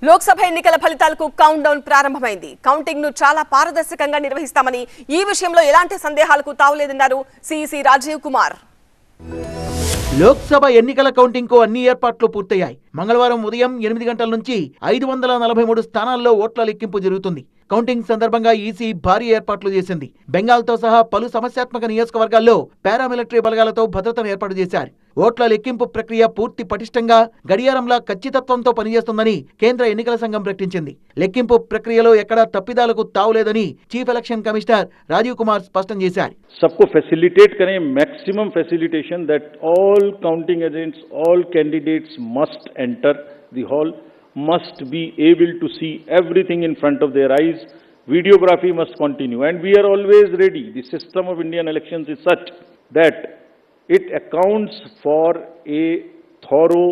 లోక్సభ ఎన్నికల ఫలితాలకు count down ప్రారంభమైంది. కౌంటింగ్ ను చాలా పారదర్శకంగా నిర్వహిస్తామని, ఈ విషయంలో ఎలాంటి సందేహాలకు తావులేదన్నారు సిఇసి రాజీవ్ కుమార్. లోక్సభ ఎన్నికల కౌంటింగ్ కు అన్ని ఏర్పాట్లు పూర్తయ్యాయి. మంగళవారం ఉదయం 8 గంటల నుంచి 543 స్థానాల్లో ఓట్ల లెక్కింపు జరుగుతుంది. కౌంటింగ్ సందర్భంగా ఈసీ భారీ ఏర్పాట్లు చేసింది. బెంగాల్తో సహా పలు సమస్యాత్మక నియోజకవర్గాల్లో పారామిలిటరీ బలగాలతో భద్రతను ఏర్పాటు చేశారు. ఓట్ల లెక్కింపు ప్రక్రియ పూర్తి పటిష్టంగా గడియారంలా ఖచ్చితత్వంతో పనిచేస్తుందని కేంద్ర ఎన్నికల సంఘం ప్రకటించింది. లెక్కింపు ప్రక్రియలో ఎక్కడా తప్పిదాలకు తావులేదని chief election commissioner Rajiv Kumar స్పష్టం చేశారు. सबको फैसिलिटेट करें, maximum facilitation that all counting agents, all candidates must enter the hall, must be able to see everything in front of their eyes. Videography must continue, and we are always ready. The system of Indian elections is such that it accounts for a thorough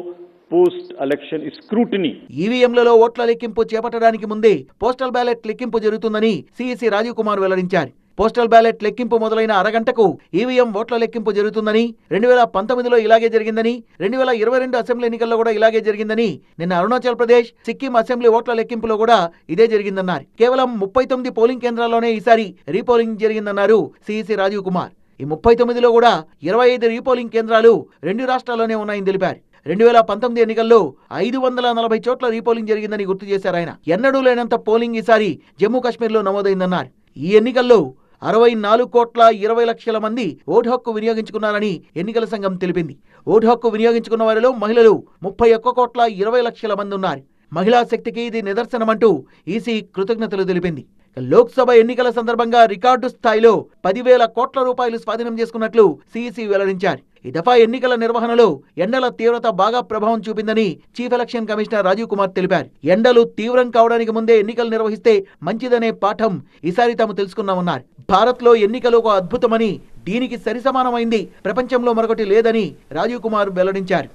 post-election scrutiny. ఈవీఎంలలో ఓట్ల లెక్కింపు చేపట్టడానికి ముందే postal ballot లెక్కింపు జరుగుతుందని CEC Rajiv Kumar వెల్లడించారు. Postal ballot లెక్కింపు మొదలైన అరగంటకు EVM ఓట్ల లెక్కింపు జరుగుతుందని, 2019లో ఇలాగే జరిగిందని, 2022 అసెంబ్లీ ఎన్నికల్లో కూడా ఇలాగే జరిగిందని, నిన్న అరుణాచల్ ప్రదేశ్, సిక్కిం అసెంబ్లీ ఓట్ల లెక్కింపులో కూడా ఇదే జరిగిందన్నారు. కేవలం 39 పోలింగ్ కేంద్రాల్లోనే ఈసారి రీపోలింగ్ జరిగిందన్నారు సిఇసి రాజీవ్ కుమార్. ఈ 39లో కూడా 25 రీపోలింగ్ కేంద్రాలు 2 రాష్ట్రాల్లోనే ఉన్నాయని తెలిపారు. 2019 ఎన్నికల్లో 540 చోట్ల రీపోలింగ్ జరిగిందని గుర్తు చేశారు ఆయన. ఎన్నడూ లేనంత పోలింగ్ ఈసారి జమ్మూ కాశ్మీర్లో నమోదైందన్నారు. ఈ ఎన్నికల్లో 64,20,00,000 మంది ఓటు హక్కు వినియోగించుకున్నారని ఎన్నికల సంఘం తెలిపింది. ఓటు హక్కు వినియోగించుకున్న వారిలో మహిళలు 31,20,00,000 మంది ఉన్నారు. మహిళా శక్తికి ఇది నిదర్శనమంటూ ఈసీ కృతజ్ఞతలు తెలిపింది. లోక్సభ ఎన్నికల సందర్భంగా రికార్డు స్థాయిలో 10,000 కోట్ల రూపాయలు స్వాధీనం చేసుకున్నట్లు సిఇసి వెల్లడించారు. ఈ దఫా ఎన్నికల నిర్వహణలో ఎండల తీవ్రత బాగా ప్రభావం చూపిందని chief election commissioner Rajiv Kumar తెలిపారు. ఎండలు తీవ్రం కావడానికి ముందే ఎన్నికలు నిర్వహిస్తే మంచిదనే పాఠం ఈసారి తాము తెలుసుకున్నామన్నారు. భారత్లో ఎన్నికలు ఒక అద్భుతమని, దీనికి సరిసమానమైంది ప్రపంచంలో మరొకటి లేదని రాజీవ్ కుమార్ వెల్లడించారు.